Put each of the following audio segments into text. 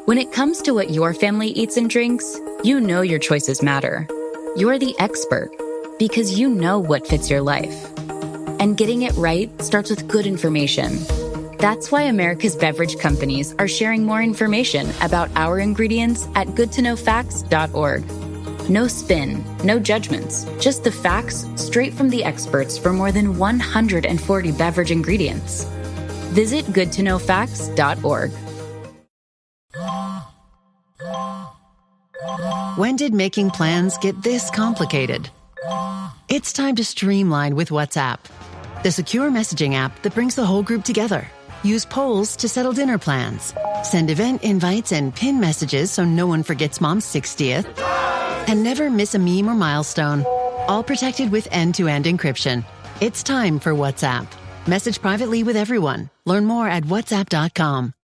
When it comes to what your family eats and drinks, you know your choices matter. You're the expert because you know what fits your life. And getting it right starts with good information. That's why America's beverage companies are sharing more information about our ingredients at goodtoknowfacts.org. No spin, no judgments, just the facts straight from the experts for more than 140 beverage ingredients. Visit goodtoknowfacts.org. When did making plans get this complicated? It's time to streamline with WhatsApp, the secure messaging app that brings the whole group together. Use polls to settle dinner plans. Send event invites and pin messages so no one forgets Mom's 60th. And never miss a meme or milestone. All protected with end-to-end encryption. It's time for WhatsApp. Message privately with everyone. Learn more at whatsapp.com.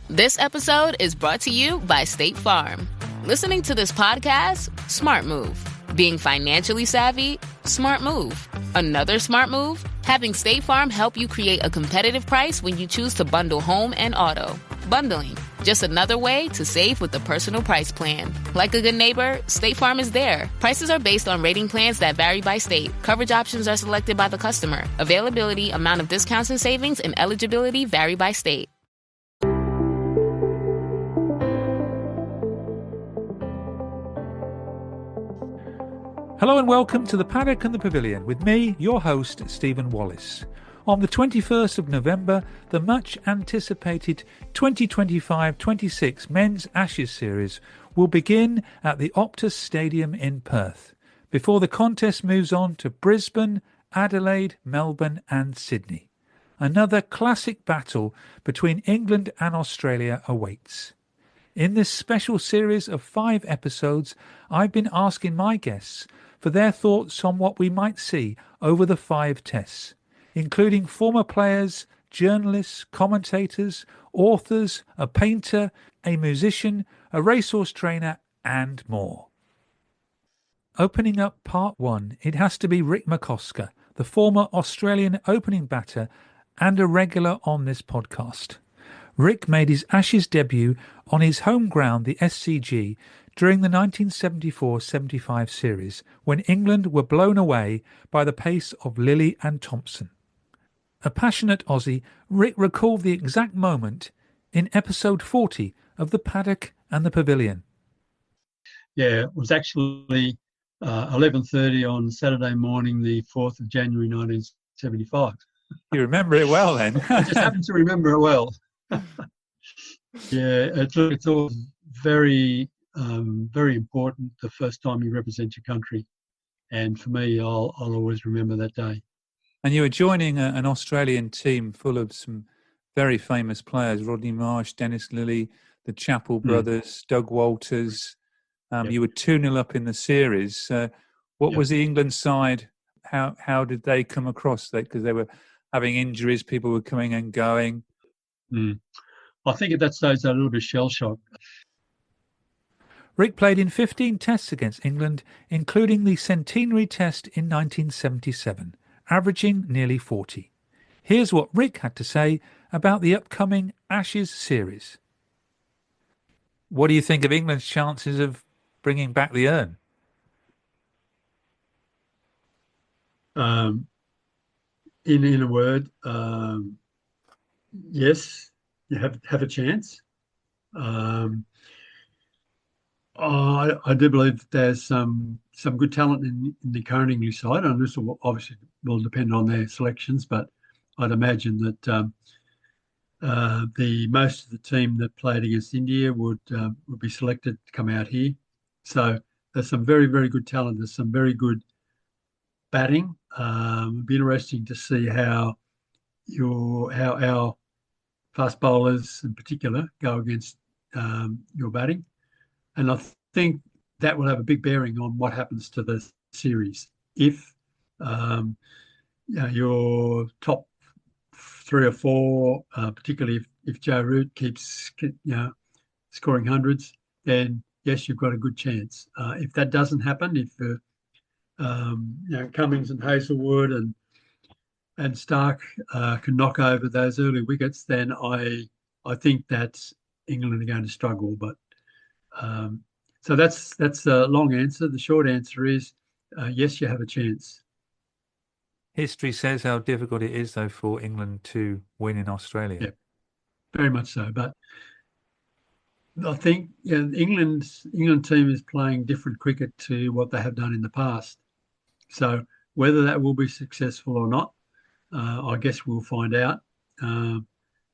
This episode is brought to you by State Farm. Listening to this podcast? Smart move. Being financially savvy? Smart move. Another smart move? Having State Farm help you create a competitive price when you choose to bundle home and auto. Bundling, just another way to save with the Personal Price Plan. Like a good neighbor, State Farm is there. Prices are based on rating plans that vary by state. Coverage options are selected by the customer. Availability, amount of discounts and savings, and eligibility vary by state. Hello and welcome to the Paddock and the Pavilion with me, your host, Stephen Wallis. On the 21st of November, the much-anticipated 2025-26 Men's Ashes Series will begin at the Optus Stadium in Perth, before the contest moves on to Brisbane, Adelaide, Melbourne and Sydney. Another classic battle between England and Australia awaits. In this special series of 5 episodes, I've been asking my guests for their thoughts on what we might see over the 5 tests, including former players, journalists, commentators, authors, a painter, a musician, a racehorse trainer, and more. Opening up part 1, it has to be Rick McCosker, the former Australian opening batter and a regular on this podcast. Rick made his Ashes debut on his home ground, the SCG, during the 1974-75 series, when England were blown away by the pace of Lillee and Thompson. A passionate Aussie, Rick recalled the exact moment in episode 40 of The Paddock and the Pavilion. Yeah, it was actually 11:30 on Saturday morning, the 4th of January 1975. You remember it well then. I just happen to remember it well. Yeah, it's all very important the first time you represent your country. And for me, I'll always remember that day. And you were joining an Australian team full of some very famous players, Rodney Marsh, Dennis Lillee, the Chappell brothers, Doug Walters. Yep. You were 2-0 up in the series. What was the England side? How did they come across that? Because they were having injuries, people were coming and going. I think at that stage they were a little bit shell-shocked. Rick played in 15 tests against England, including the centenary test in 1977, averaging nearly 40. Here's what Rick had to say about the upcoming Ashes series. What do you think of England's chances of bringing back the urn? In a word, yes, you have a chance. I do believe there's some good talent in the current English side, and this will obviously depend on their selections. But I'd imagine that the most of the team that played against India would be selected to come out here. So there's some very, very good talent. There's some very good batting. It'd be interesting to see how our fast bowlers in particular go against your batting. And I think that will have a big bearing on what happens to the series. If your top 3 or 4, particularly if Joe Root keeps scoring hundreds, then yes, you've got a good chance. If that doesn't happen, if Cummins and Hazelwood and Stark can knock over those early wickets, then I think that England are going to struggle. But so that's a long answer. The short answer is yes, you have a chance. History says how difficult it is, though, for England to win in Australia. Yeah, very much so. But I think England team is playing different cricket to what they have done in the past. So whether that will be successful or not, I guess we'll find out.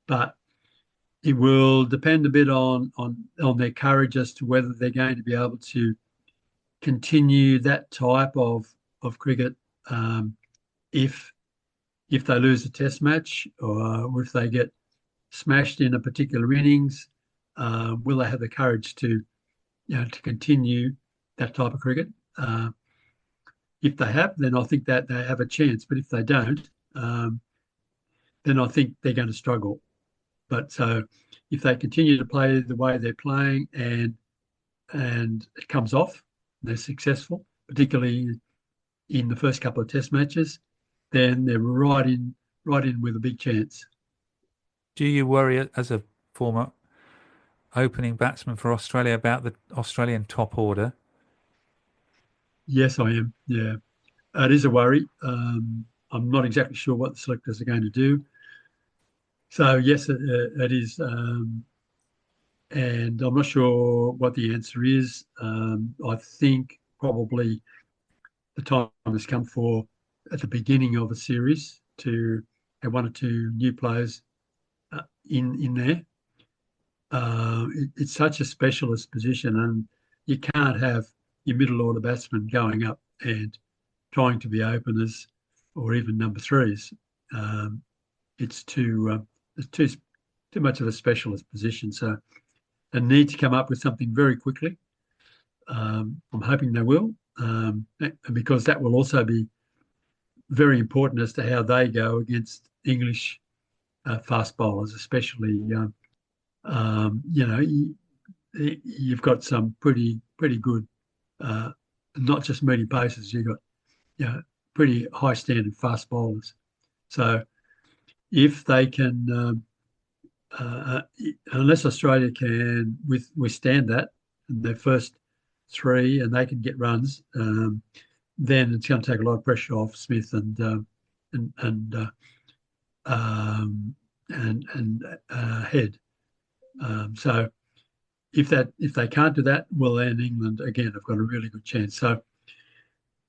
But it will depend a bit on their courage as to whether they're going to be able to continue that type of cricket if they lose a test match or if they get smashed in a particular innings. Will they have the courage to continue that type of cricket? If they have, then I think that they have a chance. But if they don't, then I think they're going to struggle. But so if they continue to play the way they're playing and it comes off, they're successful, particularly in the first couple of test matches, then they're right in with a big chance. Do you worry, as a former opening batsman for Australia, about the Australian top order? Yes, I am. Yeah, it is a worry. I'm not exactly sure what the selectors are going to do. So yes, it is, and I'm not sure what the answer is. I think probably the time has come for, at the beginning of a series, to have one or two new players in there. It's such a specialist position, and you can't have your middle order batsmen going up and trying to be openers or even number threes. It's too much of a specialist position. So they need to come up with something very quickly. I'm hoping they will, and because that will also be very important as to how they go against English fast bowlers, especially. You've got some pretty good, not just medium pacers. You've got pretty high standard fast bowlers. So if they can, unless Australia can withstand that in their first three and they can get runs, then it's going to take a lot of pressure off Smith and Head. So if they can't do that, well, then England again have got a really good chance. So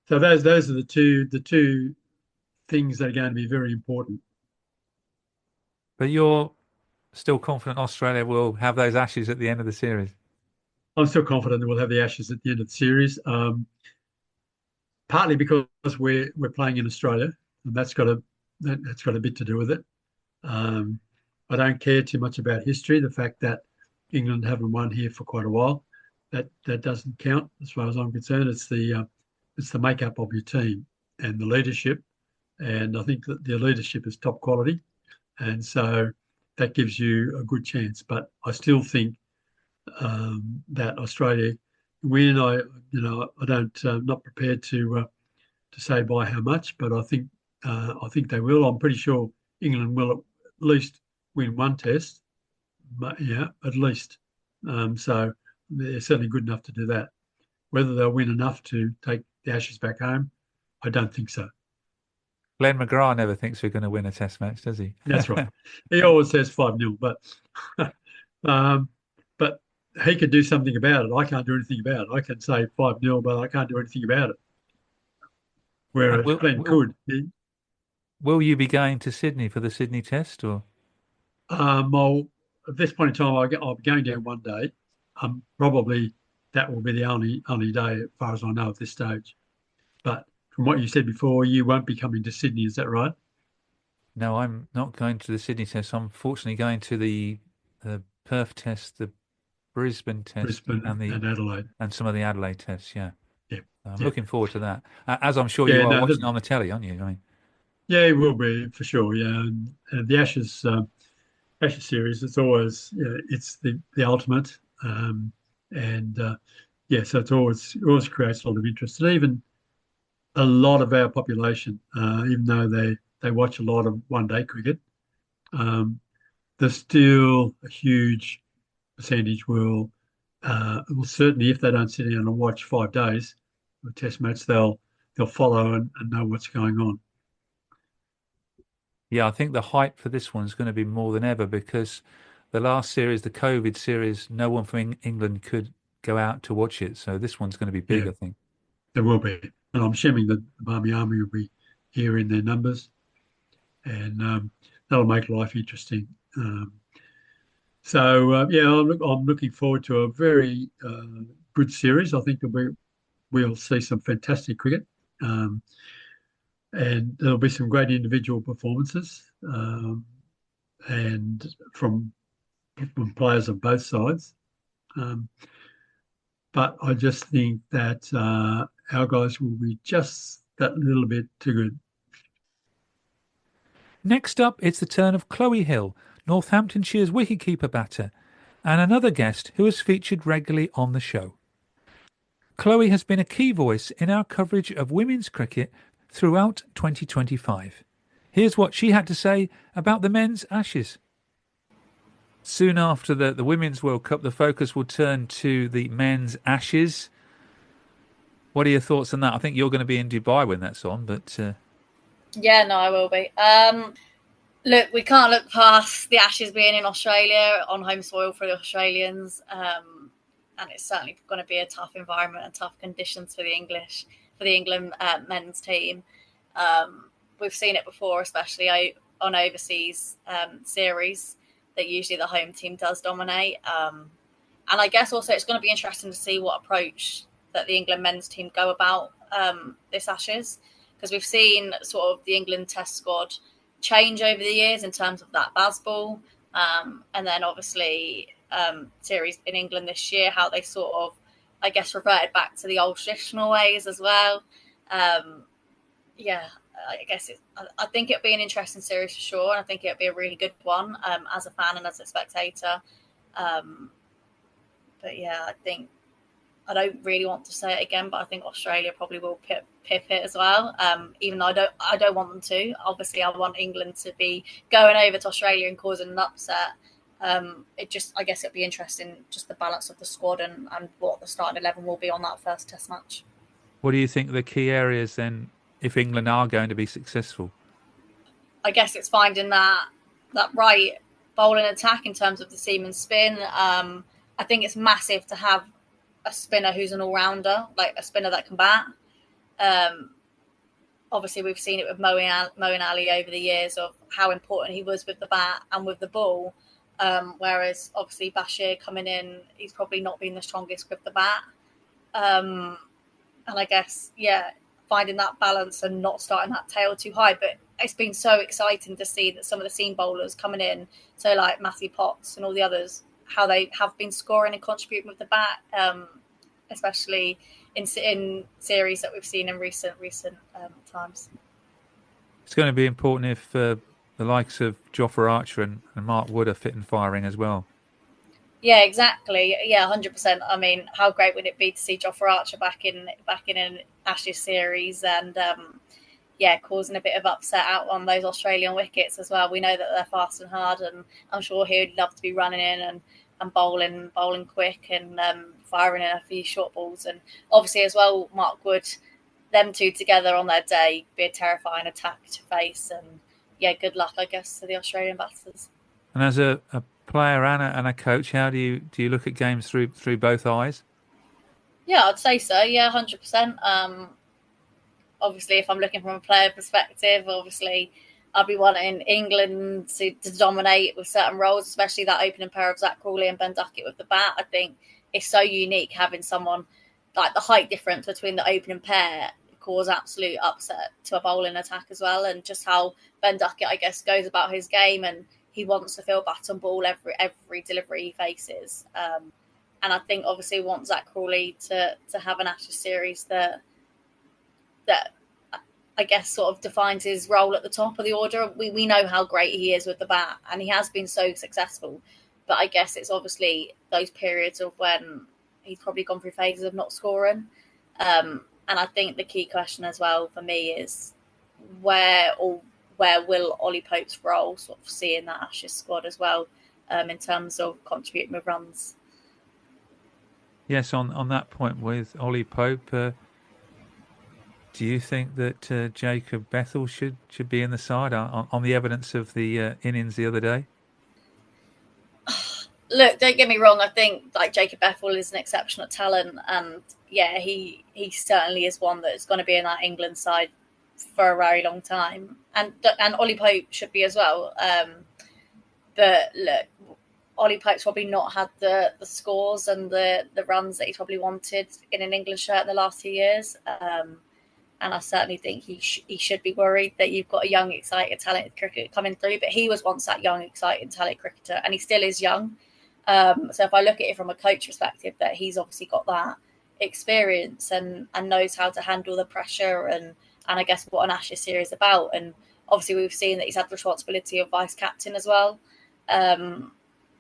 those are the two things that are going to be very important. But you're still confident Australia will have those Ashes at the end of the series? I'm still confident that we'll have the Ashes at the end of the series. Partly because we're playing in Australia, and that's got a bit to do with it. I don't care too much about history. The fact that England haven't won here for quite a while, that doesn't count as far as I'm concerned. It's the makeup of your team and the leadership, and I think that the leadership is top quality, and so that gives you a good chance. But I still think that Australia win. I'm not prepared to say by how much, but I think they will. I'm pretty sure England will at least win one test, but at least. So they're certainly good enough to do that. Whether they'll win enough to take the Ashes back home, I don't think so. Glenn McGrath never thinks we're going to win a test match, does he? That's right. He always says 5-0, but he could do something about it. I can't do anything about it. I can say 5-0, but I can't do anything about it. Whereas Glenn could. Will you be going to Sydney for the Sydney Test, or? Well, at this point in time, I'll be going down one day. Probably that will be the only day, as far as I know, at this stage. But from what you said before, you won't be coming to Sydney. Is that right? No, I'm not going to the Sydney Test. I'm fortunately going to the Perth Test, the Brisbane Test, and Adelaide, and some of the Adelaide tests. Yeah. I'm looking forward to that. As I'm sure you are watching on the telly, aren't you? I mean, yeah, it will be for sure. Yeah, and the Ashes series, it's always it's the ultimate, so it always creates a lot of interest, and even a lot of our population, even though they watch a lot of one-day cricket, there's still a huge percentage will certainly, if they don't sit down and watch 5 days of a test match, they'll follow and know what's going on. Yeah, I think the hype for this one's going to be more than ever because the last series, the COVID series, no one from England could go out to watch it. So this one's going to be big, Yeah, I think. there will be. And I'm assuming that the Barmy Army will be here in their numbers, and that'll make life interesting. Yeah, I'm looking forward to a very good series. I think that we'll see some fantastic cricket, and there'll be some great individual performances, and from players of both sides. But I just think that our guys will be just that little bit too good. Next up, it's the turn of Chloe Hill, Northamptonshire's wicketkeeper-batter, and another guest who has featured regularly on the show. Chloe has been a key voice in our coverage of women's cricket throughout 2025. Here's what she had to say about the men's Ashes. Soon after the Women's World Cup, the focus will turn to the men's Ashes. What are your thoughts on that? I think you're going to be in Dubai when that's on, but... Yeah, no, I will be. Look, we can't look past the Ashes being in Australia, on home soil for the Australians. And it's certainly going to be a tough environment and tough conditions for the England men's team. We've seen it before, especially on overseas series, that usually the home team does dominate. And I guess also it's going to be interesting to see what approach that the England men's team go about this Ashes, because we've seen sort of the England Test squad change over the years in terms of that Bazball, and then obviously series in England this year, how they sort of, I guess, reverted back to the old traditional ways as well. I guess I think it'll be an interesting series for sure, and I think it'll be a really good one as a fan and as a spectator. But yeah, I don't really want to say it again, but I think Australia probably will pip it as well. Even though I don't want them to. Obviously, I want England to be going over to Australia and causing an upset. I guess it'll be interesting, just the balance of the squad and what the starting 11 will be on that first Test match. What do you think the key areas then, if England are going to be successful? I guess it's finding that right bowling attack in terms of the seam and spin. I think it's massive to have a spinner who's an all-rounder, like a spinner that can bat. Obviously, we've seen it with Moeen Ali over the years of how important he was with the bat and with the ball. Whereas, obviously, Bashir coming in, he's probably not been the strongest with the bat. And I guess, finding that balance and not starting that tail too high. But it's been so exciting to see that some of the seam bowlers coming in, so like Matthew Potts and all the others, how they have been scoring and contributing with the bat, especially in series that we've seen in recent times. It's going to be important if the likes of Jofra Archer and Mark Wood are fit and firing as well. Yeah, exactly. Yeah, 100%. I mean, how great would it be to see Jofra Archer back in an Ashes series and causing a bit of upset out on those Australian wickets as well. We know that they're fast and hard, and I'm sure he would love to be running in and bowling quick and firing in a few short balls. And obviously as well, Mark Wood, them two together on their day, be a terrifying attack to face. And good luck, I guess, to the Australian batters. And as a player and a coach, how do you look at games through both eyes? Yeah, I'd say so. Yeah, 100%. Obviously, if I'm looking from a player perspective, obviously I'll be wanting England to dominate with certain roles, especially that opening pair of Zach Crawley and Ben Duckett with the bat. I think it's so unique having someone like the height difference between the opening pair cause absolute upset to a bowling attack as well, and just how Ben Duckett, I guess, goes about his game and he wants to feel bat on ball every delivery he faces. And I think obviously want Zach Crawley to have an Ashes series that I guess sort of defines his role at the top of the order. We know how great he is with the bat, and he has been so successful. But I guess it's obviously those periods of when he's probably gone through phases of not scoring. And I think the key question as well for me is where will Ollie Pope's role sort of see in that Ashes squad as well? in terms of contributing with runs. Yes, on that point with Ollie Pope, do you think that Jacob Bethell should be in the side on the evidence of the innings the other day? Look, don't get me wrong. I think like Jacob Bethell is an exceptional talent, and yeah, he certainly is one that is going to be in that England side for a very long time, and Ollie Pope should be as well. But look, Ollie Pope's probably not had the scores and the runs that he probably wanted in an England shirt in the last 2 years. And I certainly think he should be worried that you've got a young, excited, talented cricketer coming through. But he was once that young, excited, talented cricketer, and he still is young. So if I look at it from a coach perspective, that he's obviously got that experience and knows how to handle the pressure and I guess what an Ashes series is about. And obviously we've seen that he's had the responsibility of vice captain as well.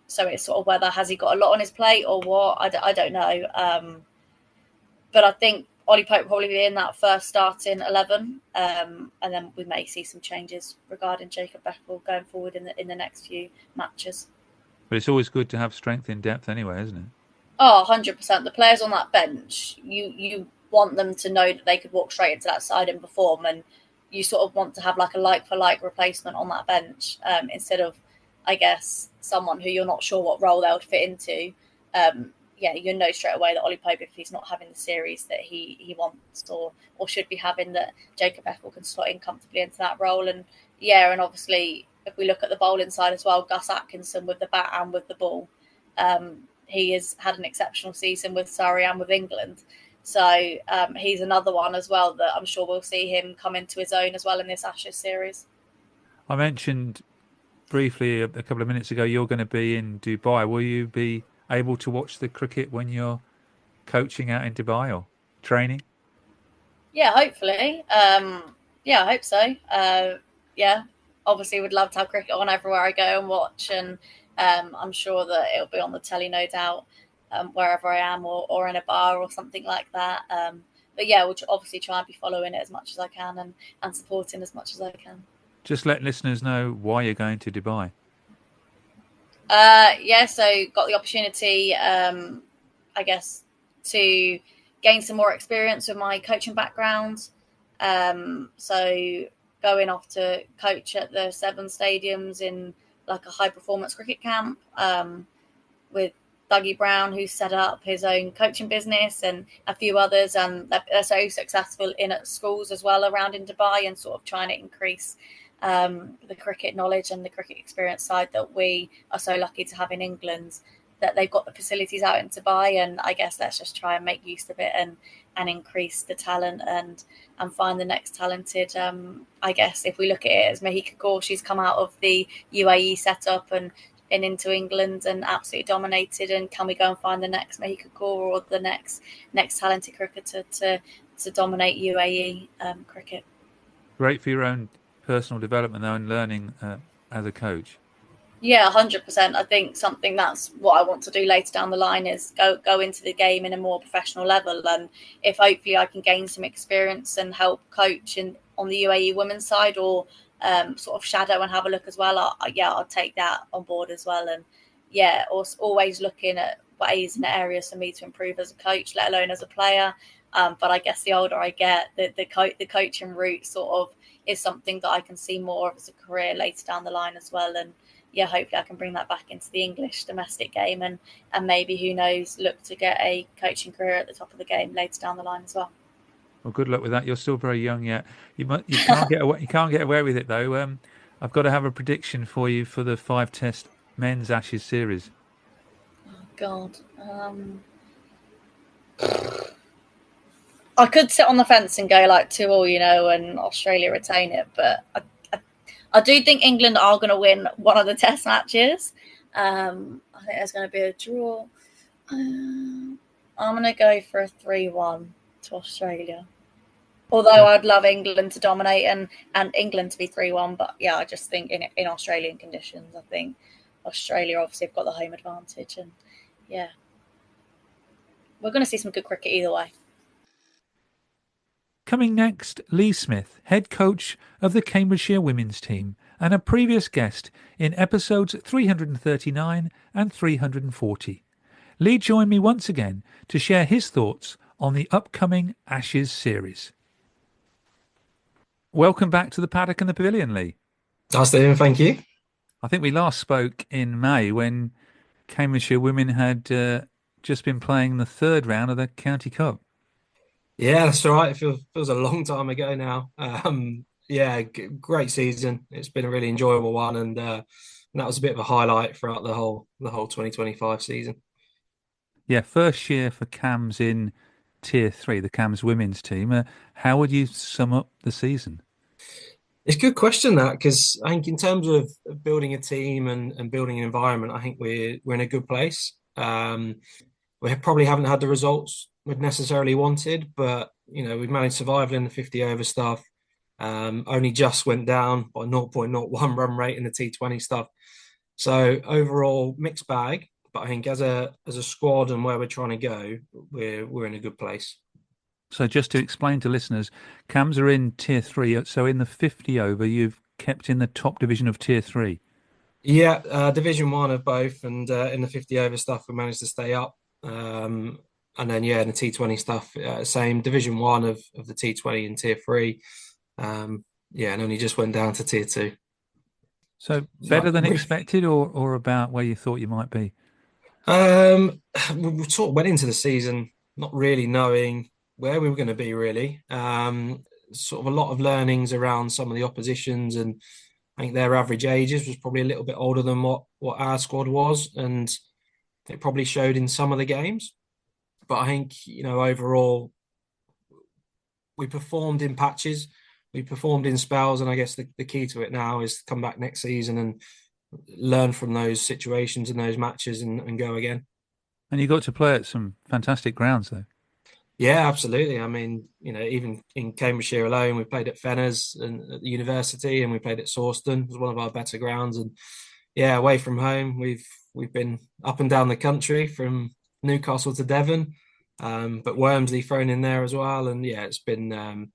So it's sort of whether has he got a lot on his plate or what, I don't know. But I think Ollie Pope will probably be in that first starting 11. And then we may see some changes regarding Jacob Bethell going forward in the next few matches. But it's always good to have strength in depth anyway, isn't it? Oh, 100%. The players on that bench, you want them to know that they could walk straight into that side and perform. And you sort of want to have like a like-for-like replacement on that bench instead of, I guess, someone who you're not sure what role they would fit into. You know straight away that Ollie Pope, if he's not having the series that he wants or should be having, that Jacob Bethell can slot in comfortably into that role. And obviously, if we look at the bowling side as well, Gus Atkinson with the bat and with the ball, he has had an exceptional season with Surrey and with England. So he's another one as well that I'm sure we'll see him come into his own as well in this Ashes series. I mentioned briefly a couple of minutes ago you're going to be in Dubai. Will you be able to watch the cricket when you're coaching out in Dubai or training? Yeah, hopefully. I hope so. Obviously would love to have cricket on everywhere I go and watch, and I'm sure that it'll be on the telly, no doubt, wherever I am or in a bar or something like that. But yeah, we'll obviously try and be following it as much as I can and supporting as much as I can. Just let listeners know why you're going to Dubai. So got the opportunity, I guess, to gain some more experience with my coaching background. So going off to coach at the 7 stadiums in like a high performance cricket camp with Dougie Brown, who set up his own coaching business, and a few others, and they're so successful in at schools as well around in Dubai, and sort of trying to increase the cricket knowledge and the cricket experience side that we are so lucky to have in England, that they've got the facilities out in Dubai. And I guess let's just try and make use of it and increase the talent and find the next talented. I guess if we look at it as Mahika Kaur, she's come out of the UAE setup and into England and absolutely dominated. And can we go and find the next Mahika Kaur or the next talented cricketer to dominate UAE cricket? Great for your own personal development though, and learning as a coach. Yeah, 100%. I think something that's what I want to do later down the line is go into the game in a more professional level. And if hopefully I can gain some experience and help coach on the UAE women's side, or sort of shadow and have a look as well, I'll take that on board as well. And always looking at ways and areas for me to improve as a coach, let alone as a player. But I guess the older I get, the coaching route sort of is something that I can see more of as a career later down the line as well. And hopefully I can bring that back into the English domestic game and maybe, who knows, look to get a coaching career at the top of the game later down the line as well. Well, good luck with that. You're still very young yet. You can't get away. You can't get away with it though. I've got to have a prediction for you for the 5-test men's Ashes series. Oh God. I could sit on the fence and go like 2-2, and Australia retain it, but I do think England are going to win one of the test matches. I think there's going to be a draw. I'm going to go for a 3-1 to Australia. Although I'd love England to dominate and England to be 3-1. But I just think in Australian conditions, I think Australia obviously have got the home advantage. And we're going to see some good cricket either way. Coming next, Lee Smith, head coach of the Cambridgeshire women's team, and a previous guest in episodes 339 and 340. Lee joined me once again to share his thoughts on the upcoming Ashes series. Welcome back to the Paddock and the Pavilion, Lee. Hi, Stephen. Thank you. I think we last spoke in May when Cambridgeshire Women had just been playing the third round of the County Cup. Yeah, that's right. It feels a long time ago now. Great season. It's been a really enjoyable one, and that was a bit of a highlight throughout the whole 2025 season. Yeah, first year for Cams in Tier 3, the Cams women's team. How would you sum up the season? It's a good question, that, because I think in terms of building a team and building an environment, I think we're in a good place. We probably haven't had the results we'd necessarily wanted, but we've managed survival in the 50 over stuff. Only just went down by 0.01 run rate in the T20 stuff. So overall, mixed bag. But I think as a squad and where we're trying to go, we're in a good place. So just to explain to listeners, Cams are in Tier 3. So in the 50 over, you've kept in the top division of Tier 3. Yeah, Division 1 of both. And in the 50 over stuff, we managed to stay up. And then, in the T20 stuff, same Division 1 of the T20 and Tier 3. And only just went down to Tier 2. So better than expected or about where you thought you might be? We sort of went into the season not really knowing where we were going to be, really. Sort of a lot of learnings around some of the oppositions, and I think their average ages was probably a little bit older than what our squad was, and it probably showed in some of the games. But I think, overall, we performed in patches, we performed in spells, and I guess the key to it now is to come back next season and learn from those situations and those matches and go again. And you got to play at some fantastic grounds, though. Yeah, absolutely. I mean, even in Cambridgeshire alone, we played at Fenners and at the university, and we played at Sawston. It was one of our better grounds. And away from home, we've been up and down the country from Newcastle to Devon, but Wormsley thrown in there as well. And it's been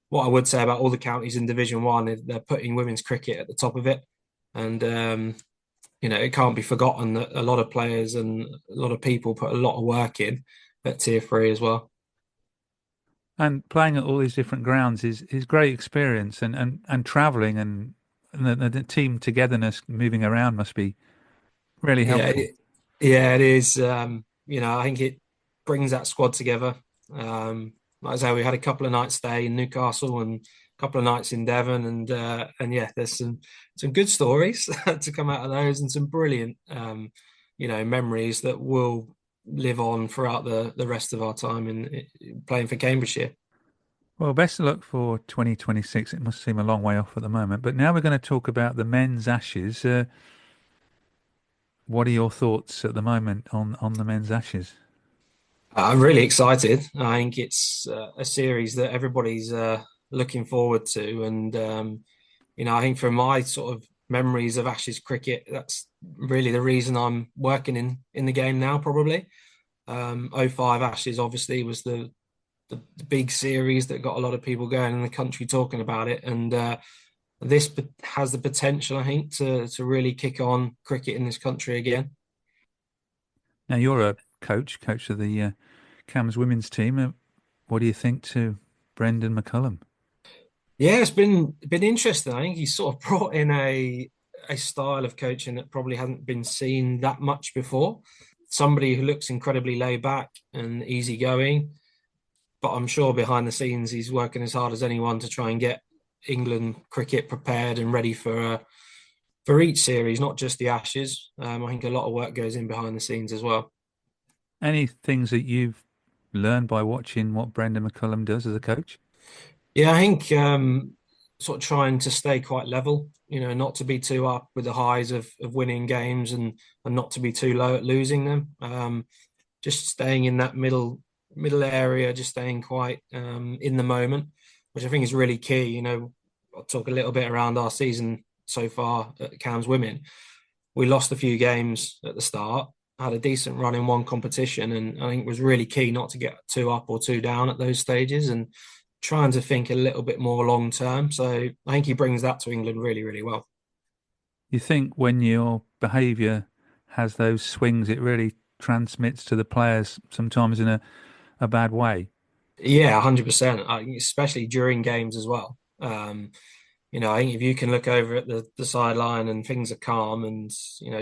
what I would say about all the counties in Division 1, they're putting women's cricket at the top of it. And it can't be forgotten that a lot of players and a lot of people put a lot of work in at Tier 3 as well. And playing at all these different grounds is great experience, and travelling and the team togetherness, moving around must be really helpful. It is. I think it brings that squad together. Like I say, we had a couple of nights stay in Newcastle and a couple of nights in Devon, and there's some good stories to come out of those, and some brilliant memories that will live on throughout the rest of our time in playing for Cambridgeshire. Well, best of luck for 2026. It must seem a long way off at the moment, but now we're going to talk about the men's Ashes. What are your thoughts at the moment on the men's Ashes? I'm really excited. I think it's a series that everybody's looking forward to, and I think from my sort of memories of Ashes cricket, that's really the reason I'm working in the game now, probably. 05 Ashes obviously was the big series that got a lot of people going in the country talking about it, and this has the potential, I think, to really kick on cricket in this country again. Now you're a coach of the Cams women's team. What do you think to Brendan McCullum? Yeah, it's been interesting. I think he's sort of brought in a style of coaching that probably hasn't been seen that much before. Somebody who looks incredibly laid back and easygoing, but I'm sure behind the scenes he's working as hard as anyone to try and get England cricket prepared and ready for each series, not just the Ashes. I think a lot of work goes in behind the scenes as well. Any things that you've learned by watching what Brendan McCullum does as a coach? Yeah, I think sort of trying to stay quite level, not to be too up with the highs of winning games and not to be too low at losing them. Just staying in that middle area, just staying quite in the moment, which I think is really key. I'll talk a little bit around our season so far at Cams Women. We lost a few games at the start, had a decent run in one competition, and I think it was really key not to get too up or too down at those stages and trying to think a little bit more long term. So I think he brings that to England really, really well. You think when your behaviour has those swings, it really transmits to the players sometimes in a bad way. Yeah, 100%. Especially during games as well. I think if you can look over at the sideline and things are calm, and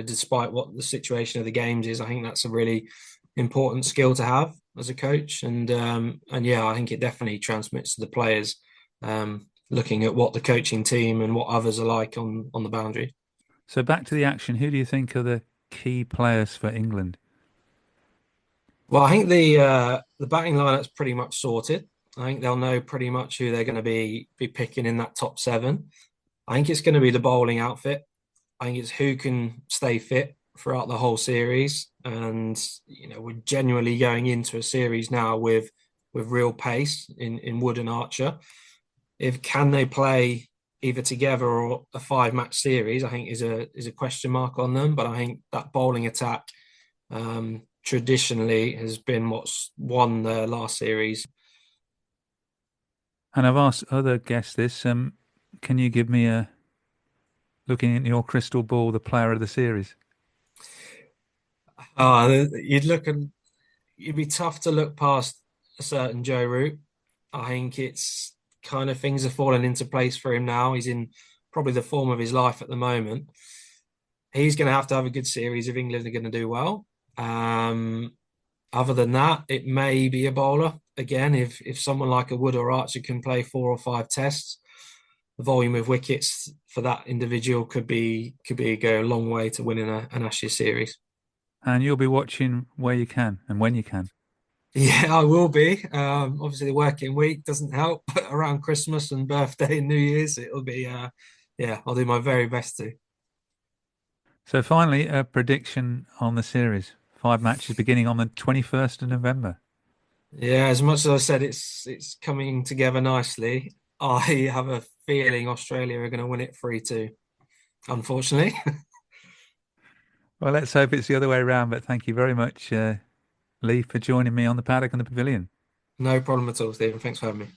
despite what the situation of the games is, I think that's a really important skill to have as a coach. And yeah, I think it definitely transmits to the players, looking at what the coaching team and what others are like on the boundary. So back to the action. Who do you think are the key players for England? Well, I think the batting lineup's pretty much sorted. I think they'll know pretty much who they're going to be picking in that top seven. I think it's going to be the bowling outfit. I think it's who can stay fit throughout the whole series. And, we're genuinely going into a series now with real pace in Wood and Archer. Can they play either together or a 5-match series, I think is a question mark on them. But I think that bowling attack traditionally has been what's won the last series. And I've asked other guests this. Can you give me looking in your crystal ball, the player of the series? You'd be tough to look past a certain Joe Root. I think it's kind of things are falling into place for him now. He's in probably the form of his life at the moment. He's going to have a good series if England are going to do well. Other than that, it may be a bowler. Again, if someone like a Wood or Archer can play 4 or 5 tests, the volume of wickets for that individual could go a long way to winning an Ashes series. And you'll be watching where you can and when you can. Yeah, I will be. Obviously, the working week doesn't help, but around Christmas and birthday and New Year's, it'll be, I'll do my very best to. So finally, a prediction on the series. 5 matches beginning on the 21st of November. Yeah, as much as I said it's coming together nicely, I have a feeling Australia are going to win it 3-2, unfortunately. Well, let's hope it's the other way around, but thank you very much, Lee, for joining me on the Paddock and the Pavilion. No problem at all, Stephen. Thanks for having me.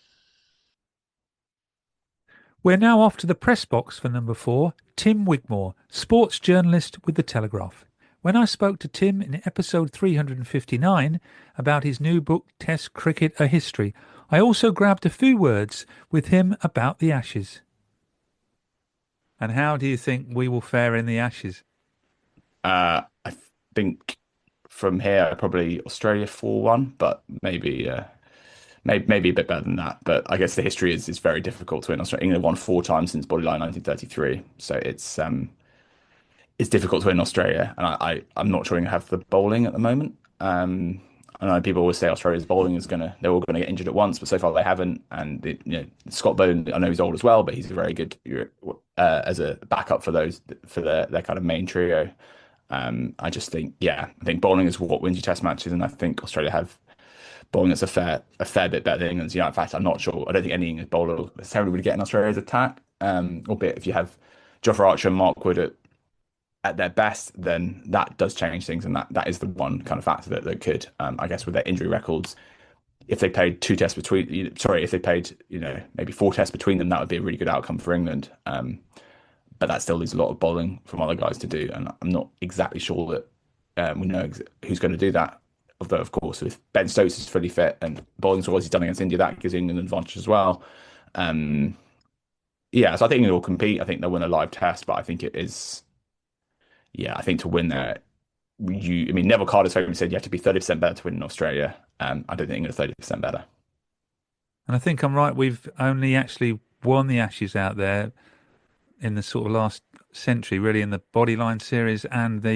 We're now off to the press box for number 4, Tim Wigmore, sports journalist with the Telegraph. When I spoke to Tim in episode 359 about his new book, Test Cricket, A History, I also grabbed a few words with him about the Ashes. And how do you think we will fare in the Ashes? I think from here, probably Australia 4-1, but maybe a bit better than that. But I guess the history is very difficult to win. England won 4 times since Bodyline 1933, so it's difficult to win Australia, and I'm not sure you have the bowling at the moment. I know people always say Australia's bowling they're all going to get injured at once, but so far they haven't. And Scott Bowden, I know he's old as well, but he's very good as a backup for their kind of main trio. I just think, I think bowling is what wins you Test matches, and I think Australia have bowling that's a fair bit better than England's. In fact, I'm not sure. I don't think any English bowler necessarily would get in Australia's attack. Albeit if you have Jofra Archer and Mark Wood at their best, then that does change things, and that is the one kind of factor that could, I guess, with their injury records, if they played maybe 4 tests between them, that would be a really good outcome for England. But that still leaves a lot of bowling from other guys to do, and I'm not exactly sure that we know who's going to do that. Although, of course, if Ben Stokes is fully fit and bowling's what he's done against India, that gives England an advantage as well. So I think England will compete. I think they'll win a live test, but I think it is. I think to win there, Neville Carter's said you have to be 30% better to win in Australia. I don't think England are 30% better. And I think I'm right. We've only actually won the Ashes out there in the sort of last century, really, in the Bodyline series, and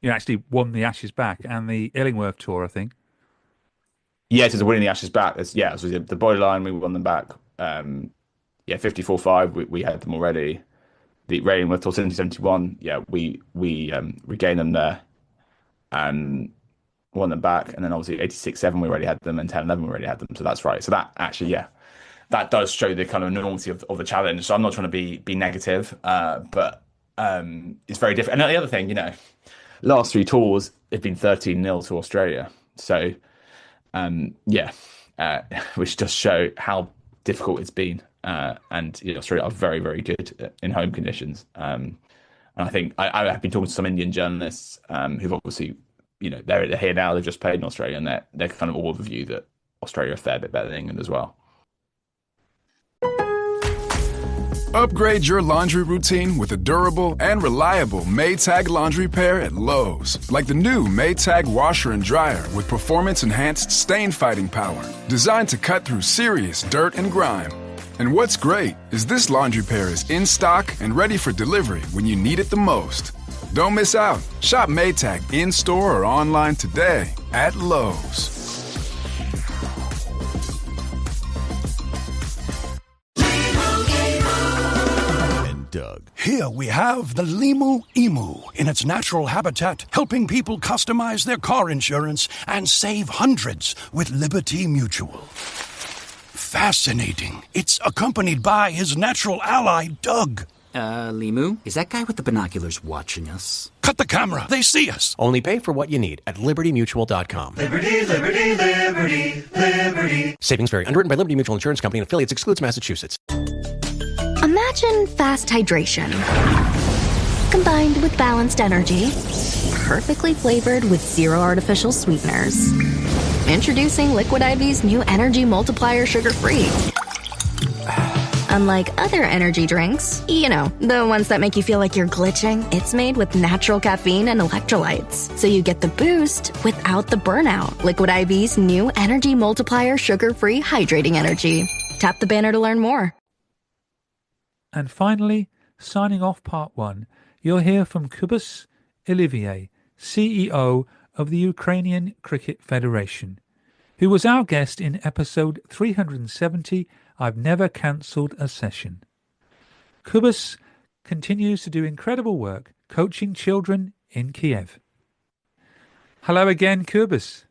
actually won the Ashes back and the Illingworth tour, I think. Yes, it's winning the Ashes back. It was the Bodyline, we won them back. 54-5, we had them already. The Illingworth tour 70-71, we regained them there and won them back. And then obviously 86-7, we already had them, and 10-11, we already had them. So that's right. So that actually, that does show the kind of enormity of the challenge. So I'm not trying to be negative, but it's very different. And the other thing, last 3 tours have been 13-0 to Australia. So, which does show how difficult it's been. And Australia are very, very good in home conditions. And And I think I have been talking to some Indian journalists who've obviously, they're here now. They've just played in Australia, and they're kind of all of the view that Australia are a fair bit better than England as well. Upgrade your laundry routine with a durable and reliable Maytag laundry pair at Lowe's. Like the new Maytag washer and dryer with performance-enhanced stain-fighting power. Designed to cut through serious dirt and grime. And what's great is this laundry pair is in stock and ready for delivery when you need it the most. Don't miss out. Shop Maytag in-store or online today at Lowe's. Doug. Here we have the Limu Emu in its natural habitat, helping people customize their car insurance and save hundreds with Liberty Mutual. Fascinating. It's accompanied by his natural ally, Doug. Limu, is that guy with the binoculars watching us? Cut the camera. They see us. Only pay for what you need at libertymutual.com. Liberty, liberty, liberty, liberty. Savings vary. Underwritten by Liberty Mutual Insurance Company and affiliates. Excludes Massachusetts. Imagine fast hydration, combined with balanced energy, perfectly flavored with zero artificial sweeteners. Introducing Liquid IV's new Energy Multiplier Sugar-Free. Unlike other energy drinks, the ones that make you feel like you're glitching, it's made with natural caffeine and electrolytes, so you get the boost without the burnout. Liquid IV's new Energy Multiplier Sugar-Free Hydrating Energy. Tap the banner to learn more. And finally, signing off part 1, you'll hear from Kobus Olivier, CEO of the Ukrainian Cricket Federation, who was our guest in episode 370, I've Never Cancelled a Session. Kobus continues to do incredible work coaching children in Kiev. Hello again, Kobus.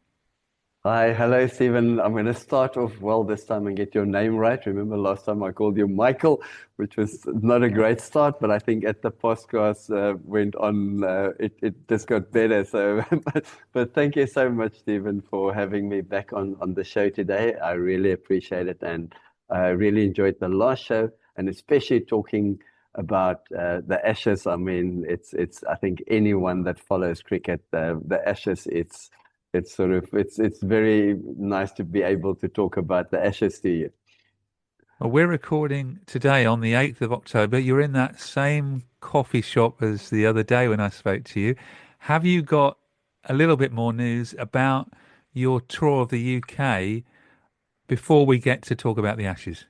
Hi, hello, Stephen. I'm going to start off well this time and get your name right. Remember last time I called you Michael, which was not a great start, but I think at the podcast went on, it just got better. So, but thank you so much, Stephen, for having me back on the show today. I really appreciate it, and I really enjoyed the last show, and especially talking about the Ashes. I mean, it's I think anyone that follows cricket, the Ashes, it's very nice to be able to talk about the Ashes to you. Well, we're recording today on the 8th of October. You're in that same coffee shop as the other day when I spoke to you. Have you got a little bit more news about your tour of the UK before we get to talk about the Ashes?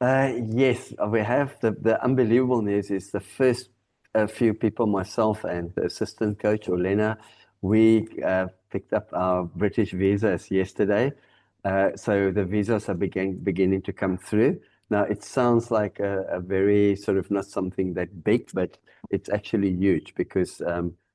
Yes, we have. The unbelievable news is the first few people, myself and the assistant coach, Olena, we picked up our British visas yesterday. So the visas are beginning to come through. Now, it sounds like a very sort of not something that big, but it's actually huge because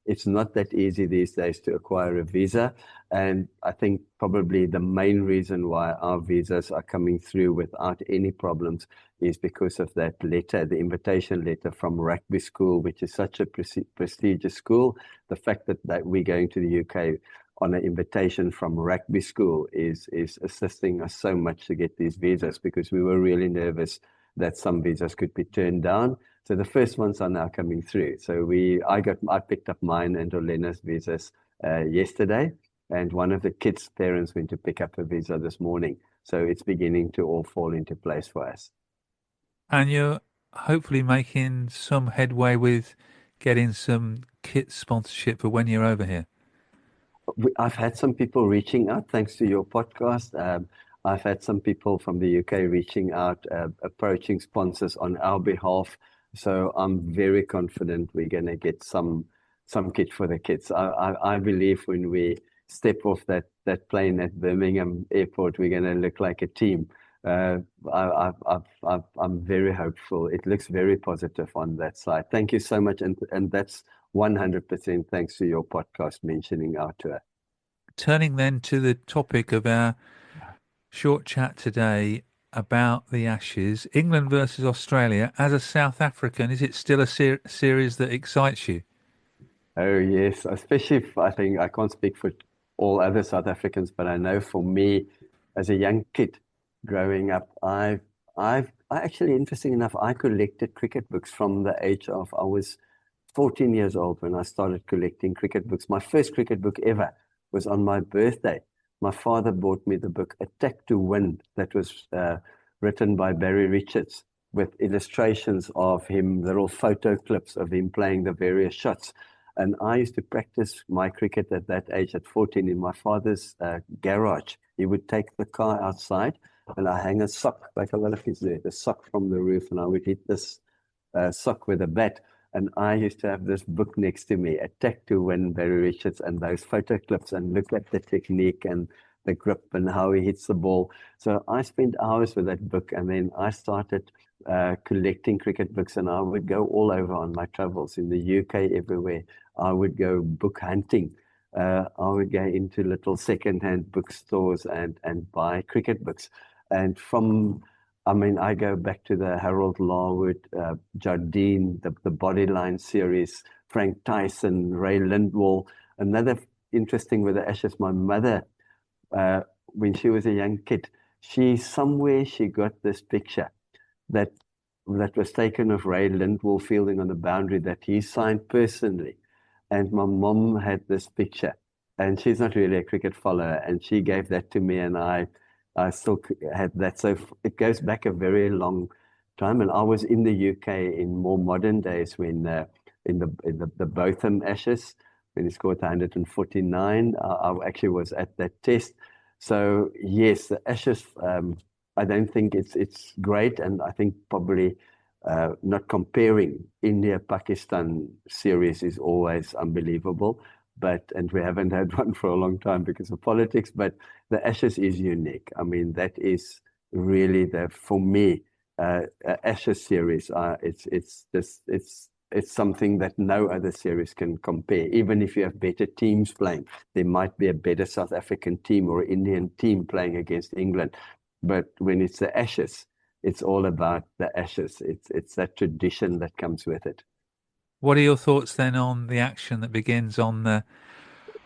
it's not that easy these days to acquire a visa. And I think probably the main reason why our visas are coming through without any problems is because of that letter, the invitation letter from Rugby School, which is such a prestigious school. The fact that we're going to the UK on an invitation from Rugby School is assisting us so much to get these visas, because we were really nervous that some visas could be turned down. So the first ones are now coming through. So I picked up mine and Olena's visas yesterday, and one of the kids' parents went to pick up a visa this morning. So it's beginning to all fall into place for us. And you're hopefully making some headway with getting some kit sponsorship for when you're over here. I've had some people reaching out thanks to your podcast. I've had some people from the UK reaching out, approaching sponsors on our behalf. So I'm very confident we're going to get some kit for the kids. I believe when we step off that plane at Birmingham Airport, we're going to look like a team. I'm very hopeful. It looks very positive on that side. Thank you so much. And that's 100% thanks to your podcast mentioning our tour. Turning then to the topic of our short chat today about the Ashes, England versus Australia. As a South African, is it still a series that excites you? Oh, yes, especially if, I think I can't speak for all other South Africans, but I know for me, as a young kid growing up, I actually, interesting enough, I collected cricket books from the age of, I was 14 years old when I started collecting cricket books. My first cricket book ever was on my birthday. My father bought me the book Attack to Win that was written by Barry Richards with illustrations of him, little photo clips of him playing the various shots. And I used to practice my cricket at that age, at 14, in my father's garage. He would take the car outside and I hang a sock, like a lot of kids do, a sock from the roof, and I would hit this sock with a bat. And I used to have this book next to me, Attack to Win, Barry Richards, and those photo clips, and look at the technique and the grip and how he hits the ball. So I spent hours with that book, and then I started collecting cricket books, and I would go all over on my travels in the UK, everywhere. I would go book hunting. I would go into little second-hand bookstores and buy cricket books. And I go back to the Harold Larwood, Jardine, the Bodyline series, Frank Tyson, Ray Lindwall. Another interesting with the Ashes, my mother, when she was a young kid, she got this picture that was taken of Ray Lindwall fielding on the boundary that he signed personally. And my mom had this picture, and she's not really a cricket follower, and she gave that to me, and I still had that. So it goes back a very long time. And I was in the UK in more modern days when in the Botham Ashes, when he scored 149. I actually was at that test. So yes, the Ashes, I don't think it's great, and I think probably not comparing India-Pakistan series is always unbelievable. And we haven't had one for a long time because of politics, but the Ashes is unique. I mean, that is really for me, Ashes series. It's something that no other series can compare. Even if you have better teams playing, there might be a better South African team or Indian team playing against England. But when it's the Ashes, it's all about the Ashes. It's that tradition that comes with it. What are your thoughts then on the action that begins on the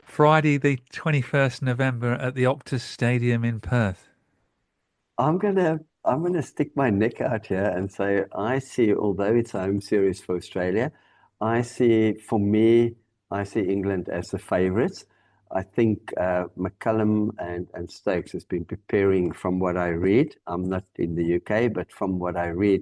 Friday, the 21st November at the Optus Stadium in Perth? I'm gonna stick my neck out here and say I see, although it's a home series for Australia, I see England as the favourites. I think McCullum and Stokes has been preparing, from what I read. I'm not in the UK, but from what I read,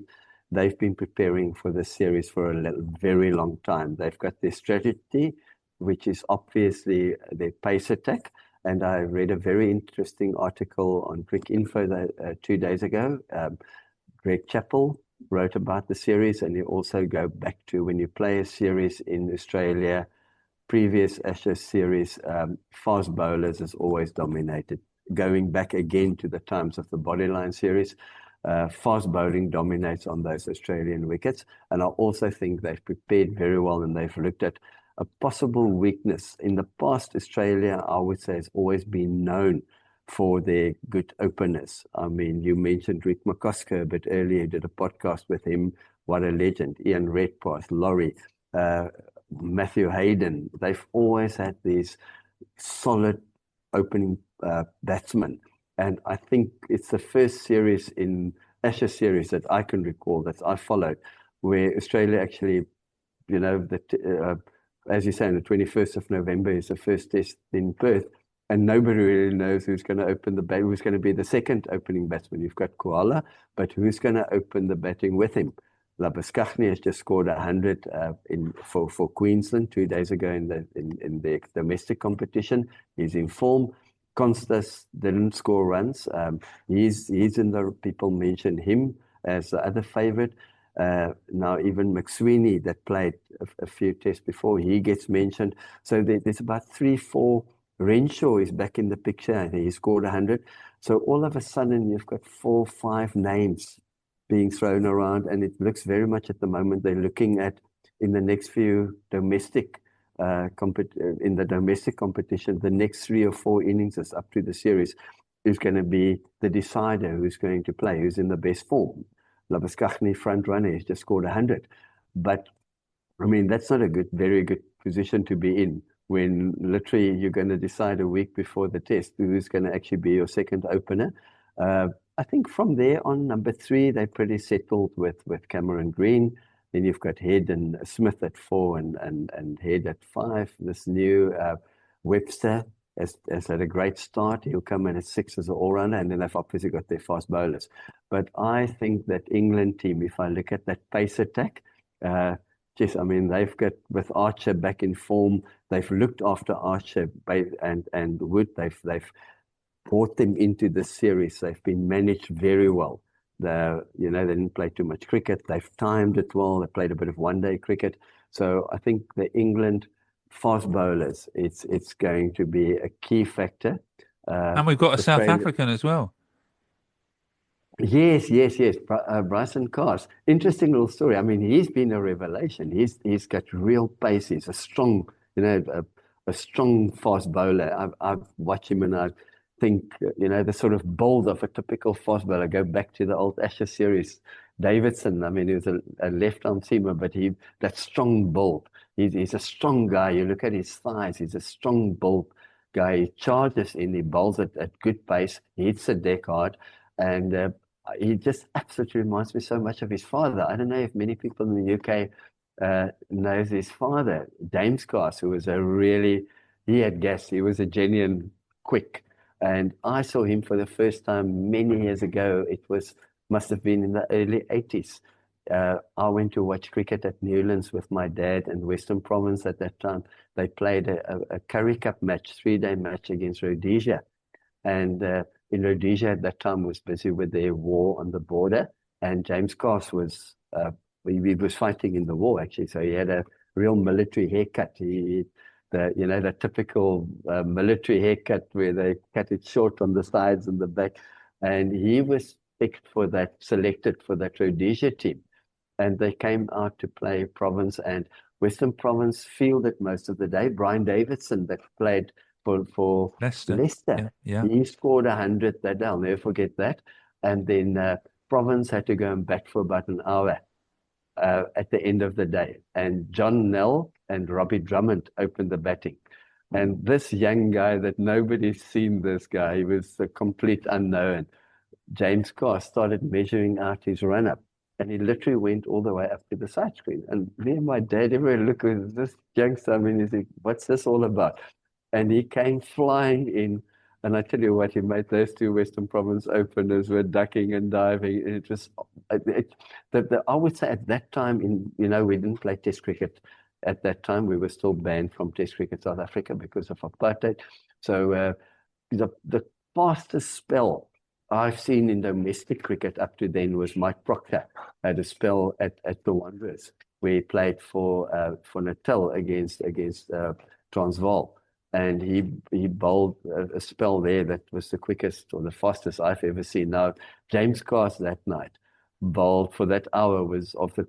they've been preparing for this series for a very long time. They've got their strategy, which is obviously their pace attack. And I read a very interesting article on Crick Info 2 days ago. Greg Chappell wrote about the series, and you also go back to when you play a series in Australia, previous Ashes series, fast bowlers has always dominated. Going back again to the times of the Bodyline series, fast bowling dominates on those Australian wickets. And I also think they've prepared very well, and they've looked at a possible weakness. In the past, Australia, I would say, has always been known for their good openers. I mean, you mentioned Rick McCosker a bit earlier. You did a podcast with him. What a legend. Ian Redpath, Laurie, Matthew Hayden. They've always had these solid opening batsmen. And I think it's the first series in Ashes series that I can recall, that I followed, where Australia actually, as you say, on the 21st of November is the first test in Perth, and nobody really knows who's going to open who's going to be the second opening batsman. You've got Koala, but who's going to open the batting with him? Labuschagne has just scored 100 for Queensland 2 days ago in the domestic competition. He's in form. Constas didn't score runs. He's in the, people mention him as the other favourite. Now even McSweeney, that played a few tests before, he gets mentioned. So there's about 3-4. Renshaw is back in the picture. I think he scored 100. So all of a sudden you've got 4-5 names being thrown around, and it looks very much at the moment they're looking at, in the next few domestic in the domestic competition, the next 3 or 4 innings up to the series is going to be the decider, who's going to play, who's in the best form. Labuschagne, front runner, has just scored 100. But I mean, that's not a very good position to be in, when literally you're going to decide a week before the test who's going to actually be your second opener. I think from there on, number 3, they're pretty settled with Cameron Green. Then you've got Head and Smith at 4 and Head at 5. This new Webster has had a great start. He'll come in at 6 as an all-rounder, and then they've obviously got their fast bowlers. But I think that England team, if I look at that pace attack, they've got, with Archer back in form, they've looked after Archer and Wood. They've brought them into this series. They've been managed very well. They didn't play too much cricket. They've timed it well. They played a bit of one-day cricket. So I think the England fast bowlers, it's going to be a key factor. And we've got a South African as well. Yes. Bryson Cars. Interesting little story. I mean, he's been a revelation. He's got real pace. He's a strong, a strong fast bowler. I've watched him and I think, the sort of bold of a typical fast bowler. Go back to the old Ashes series. Davidson, I mean, he was a left-arm seamer, but that strong build. He's a strong guy. You look at his thighs, he's a strong build guy. He charges in, he bowls at good pace, he hits a deck hard, and he just absolutely reminds me so much of his father. I don't know if many people in the UK knows his father, James Cars, who was he had gas, he was a genuine quick. And I saw him for the first time many years ago. Must have been in the early 80s. I went to watch cricket at Newlands with my dad and Western Province at that time. They played a Currie Cup match, 3-day match against Rhodesia. And in Rhodesia at that time was busy with their war on the border. And James Cars was fighting in the war, actually. So he had a real military haircut. The typical military haircut where they cut it short on the sides and the back. And he was selected for that Rhodesia team. And they came out to play Province, and Western Province fielded most of the day. Brian Davidson, that played for Leicester. Yeah. He scored 100 that day. I'll never forget that. And then Province had to go and bat for about an hour at the end of the day. And John Nell and Robbie Drummond opened the batting. And this young guy that nobody's seen, this guy, he was a complete unknown. James Carr started measuring out his run-up, and he literally went all the way up to the side screen. And me and my dad, everywhere look at this youngster. I mean, he's like, what's this all about? And he came flying in, and I tell you what, he made those two Western Province openers were ducking and diving. It was, I would say at that time, we didn't play Test cricket. At that time, we were still banned from Test cricket South Africa because of apartheid. So the fastest spell I've seen in domestic cricket up to then was Mike Proctor had a spell at the Wanderers where he played for Natal against Transvaal, and he bowled a spell there that was the quickest or the fastest I've ever seen. Now James Cars that night bowled for that hour was of the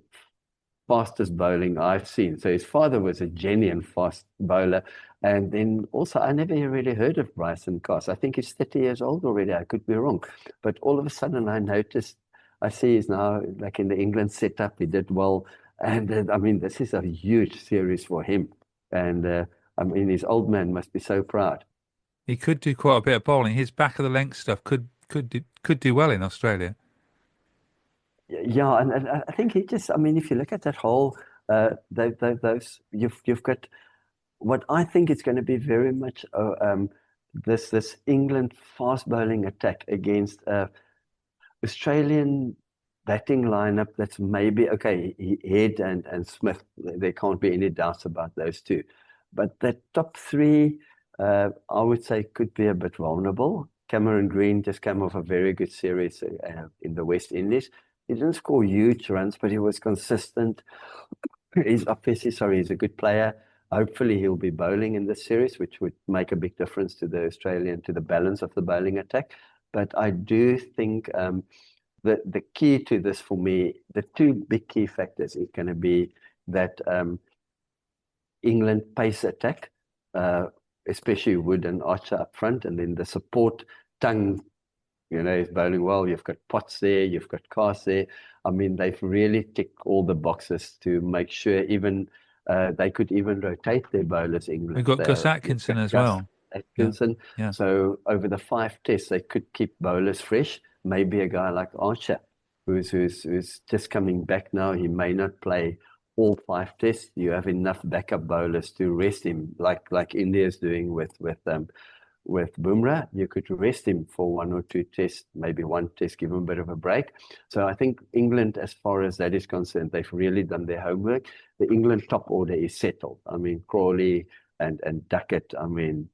fastest bowling I've seen. So his father was a genuine fast bowler. And then also, I never really heard of Bryson Cars. I think he's 30 years old already. I could be wrong. But all of a sudden, I see he's now like in the England setup. He did well. And this is a huge series for him. And his old man must be so proud. He could do quite a bit of bowling. His back of the length stuff could do well in Australia. Yeah, and I think he just, if you look at that whole, those, you've got, what I think is going to be very much this England fast bowling attack against Australian batting lineup that's maybe, okay, Head and Smith, there can't be any doubts about those two. But the top three, I would say, could be a bit vulnerable. Cameron Green just came off a very good series in the West Indies. He didn't score huge runs, but he was consistent. He's a good player. Hopefully he'll be bowling in this series, which would make a big difference to the balance of the bowling attack. But I do think the key to this for me, the two big key factors is going to be that England pace attack, especially Wood and Archer up front, and then the support. Tongue is bowling well. You've got Potts there, you've got Cars there. They've really ticked all the boxes to make sure even they could even rotate their bowlers, England. We've got Gus Atkinson as well. Atkinson. Yeah. So over the 5 tests, they could keep bowlers fresh. Maybe a guy like Archer who's just coming back now. He may not play all 5 tests. You have enough backup bowlers to rest him, like India's doing with Bumrah. You could rest him for 1 or 2 tests, maybe 1 test, give him a bit of a break. So I think England, as far as that is concerned, they've really done their homework. The England top order is settled. I mean, Crawley and Duckett, I mean,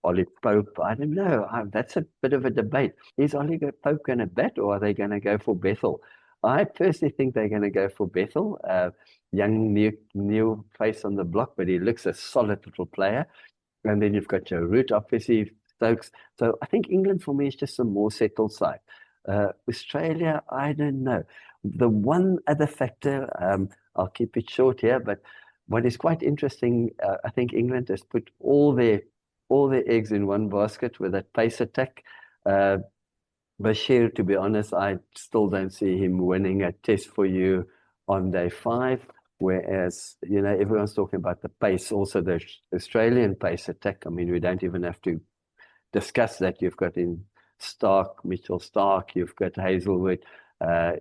Ollie Pope, I don't know. That's a bit of a debate. Is Ollie Pope going to bat, or are they going to go for Bethel? I personally think they're going to go for Bethel. Young, new face on the block, but he looks a solid little player. And then you've got Joe Root, obviously, Stokes. So I think England, for me, is just a more settled side. Australia, I don't know. The one other factor, I'll keep it short here, but what is quite interesting, I think England has put all their eggs in one basket with that pace attack. Bashir, to be honest, I still don't see him winning a test for you on day 5, whereas, everyone's talking about the pace, also the Australian pace attack. I mean, we don't even have to discuss that. You've got in Mitchell Stark, you've got Hazelwood,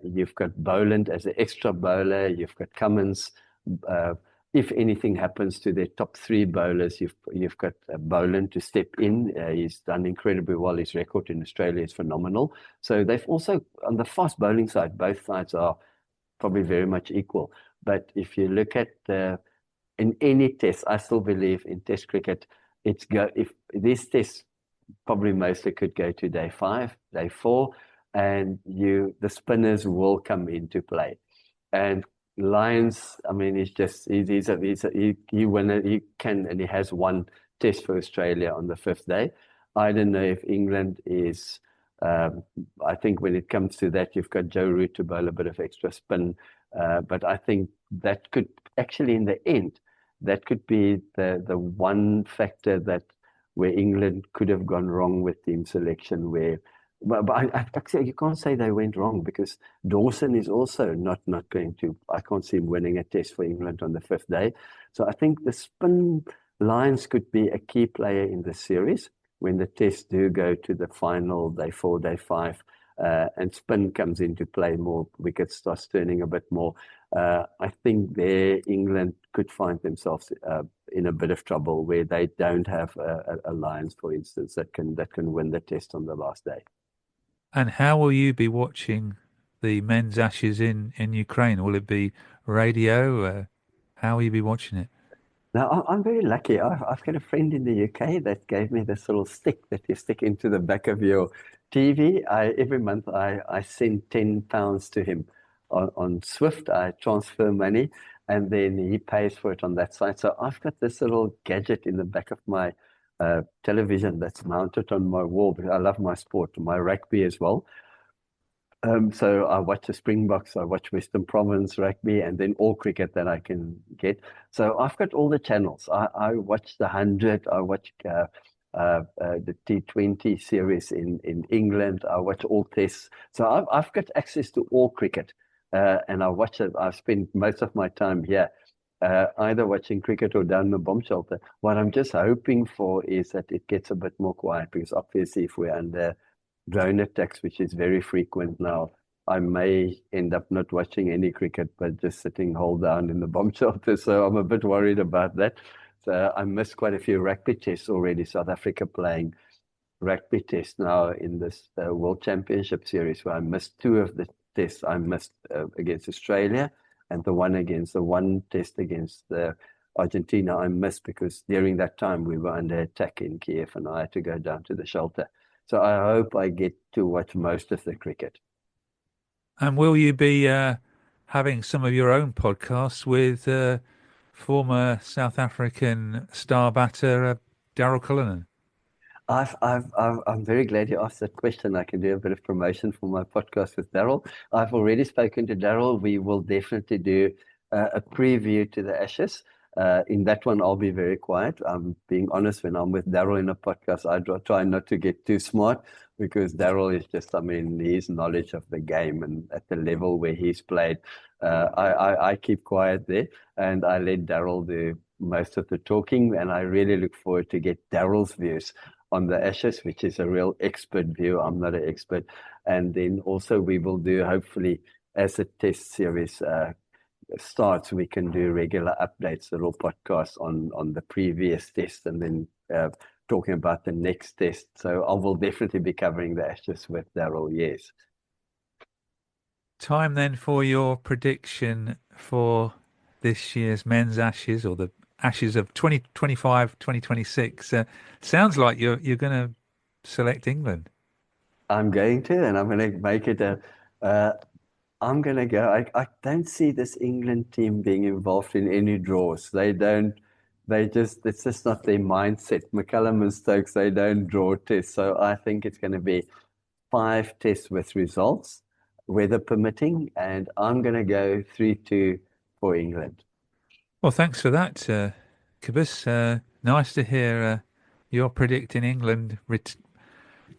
you've got Boland as an extra bowler, you've got Cummins. If anything happens to their top 3 bowlers, you've got Boland to step in. He's done incredibly well. His record in Australia is phenomenal. So they've also, on the fast bowling side, both sides are probably very much equal. But if you look at in any test, I still believe in Test cricket, if these tests probably mostly could go to day 5, day 4, and the spinners will come into play. And Lyons, I mean, he can, and he has won test for Australia on the 5th day. I don't know if England is, I think when it comes to that, you've got Joe Root to bowl a bit of extra spin. But I think that could actually, in the end, that could be the one factor where England could have gone wrong with team selection, but actually, you can't say they went wrong, because Dawson is also not going to, I can't see him winning a test for England on the 5th day. So I think the spin lines could be a key player in the series when the tests do go to the final, day 4, day 5, and spin comes into play more, wickets starts turning a bit more. I think there England could find themselves in a bit of trouble where they don't have a Lions, for instance, that can win the test on the last day. And how will you be watching the men's Ashes in Ukraine? Will it be radio? How will you be watching it? Now, I'm very lucky. I've got a friend in the UK that gave me this little stick that you stick into the back of your TV. Every month I send £10 to him on Swift. I transfer money, and then he pays for it on that side. So I've got this little gadget in the back of my television that's mounted on my wall, because I love my sport, my rugby as well. So I watch the Springboks, I watch Western Province rugby, and then all cricket that I can get. So I've got all the channels. I watch the 100, I watch the T20 series in England, I watch all tests. So I've got access to all cricket, and I watch it. I spend most of my time here, either watching cricket or down the bomb shelter. What I'm just hoping for is that it gets a bit more quiet, because obviously if we're under drone attacks, which is very frequent now, I may end up not watching any cricket, but just sitting hold down in the bomb shelter. So I'm a bit worried about that. So I missed quite a few rugby tests already. South Africa playing rugby tests now in this World Championship series, where I missed 2 of the tests. I missed against Australia, and the one test against Argentina I missed, because during that time we were under attack in Kiev and I had to go down to the shelter. So I hope I get to watch most of the cricket. And will you be having some of your own podcasts with former South African star batter Daryl Cullinan? I'm very glad you asked that question. I can do a bit of promotion for my podcast with Daryl. I've already spoken to Daryl. We will definitely do a preview to the Ashes. In that one, I'll be very quiet. I'm being honest, when I'm with Daryl in a podcast, I try not to get too smart, because Daryl is just, his knowledge of the game and at the level where he's played, I keep quiet there, and I let Daryl do most of the talking, and I really look forward to get Daryl's views on the Ashes, which is a real expert view. I'm not an expert. And then also we will do, hopefully, as the test series starts, we can do regular updates, little podcasts on the previous test, and then talking about the next test. So I will definitely be covering the Ashes with Daryl, yes. Time then for your prediction for this year's men's Ashes, or the Ashes of 2025-2026. Sounds like you're going to select England. I'm going to, and I'm going to make it I'm going to go. I don't see this England team being involved in any draws. It's just not their mindset. McCullum and Stokes, they don't draw tests. So I think it's going to be 5 tests with results, weather permitting, and I'm going to go 3-2 for England. Well, thanks for that, Kobus. Nice to hear you're predicting England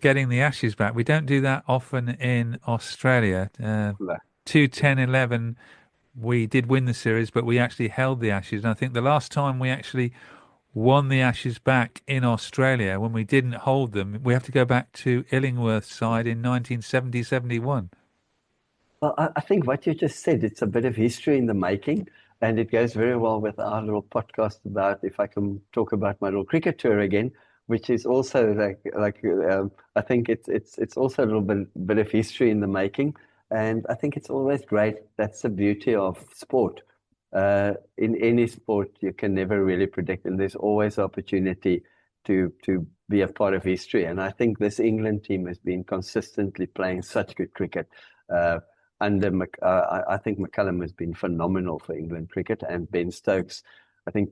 getting the Ashes back. We don't do that often in Australia. 2010-11, we did win the series, but we actually held the Ashes. And I think the last time we actually won the Ashes back in Australia, when we didn't hold them, we have to go back to Illingworth's side in 1970-71. Well, I think what you just said, it's a bit of history in the making, and it goes very well with our little podcast about, if I can talk about my little cricket tour again, which is also I think it's also a little bit of history in the making, and I think it's always great. That's the beauty of sport. In any sport, you can never really predict, and there's always opportunity to be a part of history. And I think this England team has been consistently playing such good cricket. I think McCullum has been phenomenal for England cricket, and Ben Stokes, I think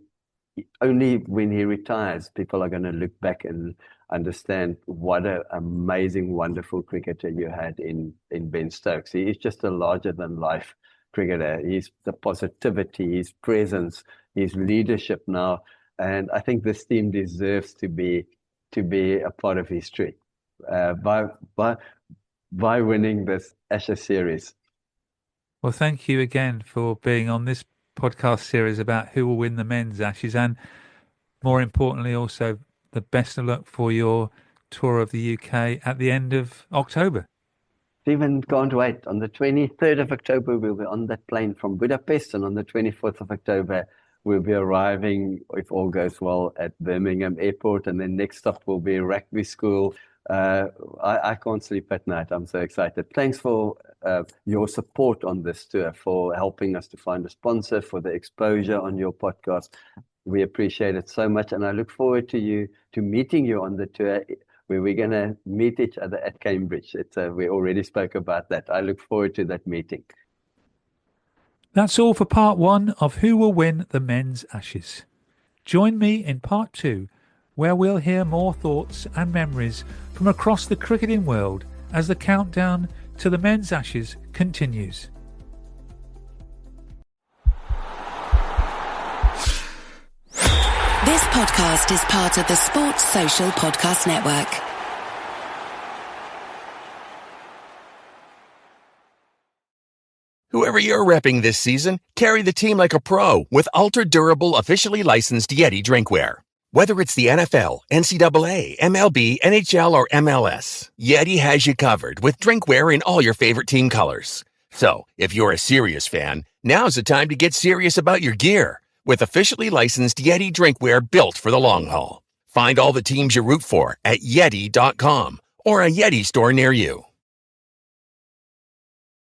only when he retires, people are going to look back and understand what an amazing, wonderful cricketer you had in Ben Stokes. He is just a larger-than-life cricketer. He's the positivity, his presence, his leadership now, and I think this team deserves to be a part of history by winning this Ashes series. Well, thank you again for being on this podcast series about who will win the men's Ashes, and more importantly, also the best of luck for your tour of the UK at the end of October. Stephen, can't wait. On the 23rd of October, we'll be on that plane from Budapest, and on the 24th of October, we'll be arriving, if all goes well, at Birmingham Airport, and then next stop will be rugby school. I can't sleep at night. I'm so excited. Thanks for your support on this tour, for helping us to find a sponsor, for the exposure on your podcast. We appreciate it so much, and I look forward to meeting you on the tour, where we're going to meet each other at Cambridge. We already spoke about that. I look forward to that meeting. That's all for part 1 of Who Will Win the Men's Ashes. Join me in part 2, where we'll hear more thoughts and memories from across the cricketing world as the countdown to the men's Ashes continues. This podcast is part of the Sports Social Podcast Network. Whoever you're repping this season, carry the team like a pro with ultra-durable, officially licensed Yeti drinkware. Whether it's the NFL, NCAA, MLB, NHL, or MLS, Yeti has you covered with drinkware in all your favorite team colors. So, if you're a serious fan, now's the time to get serious about your gear with officially licensed Yeti drinkware built for the long haul. Find all the teams you root for at Yeti.com or a Yeti store near you.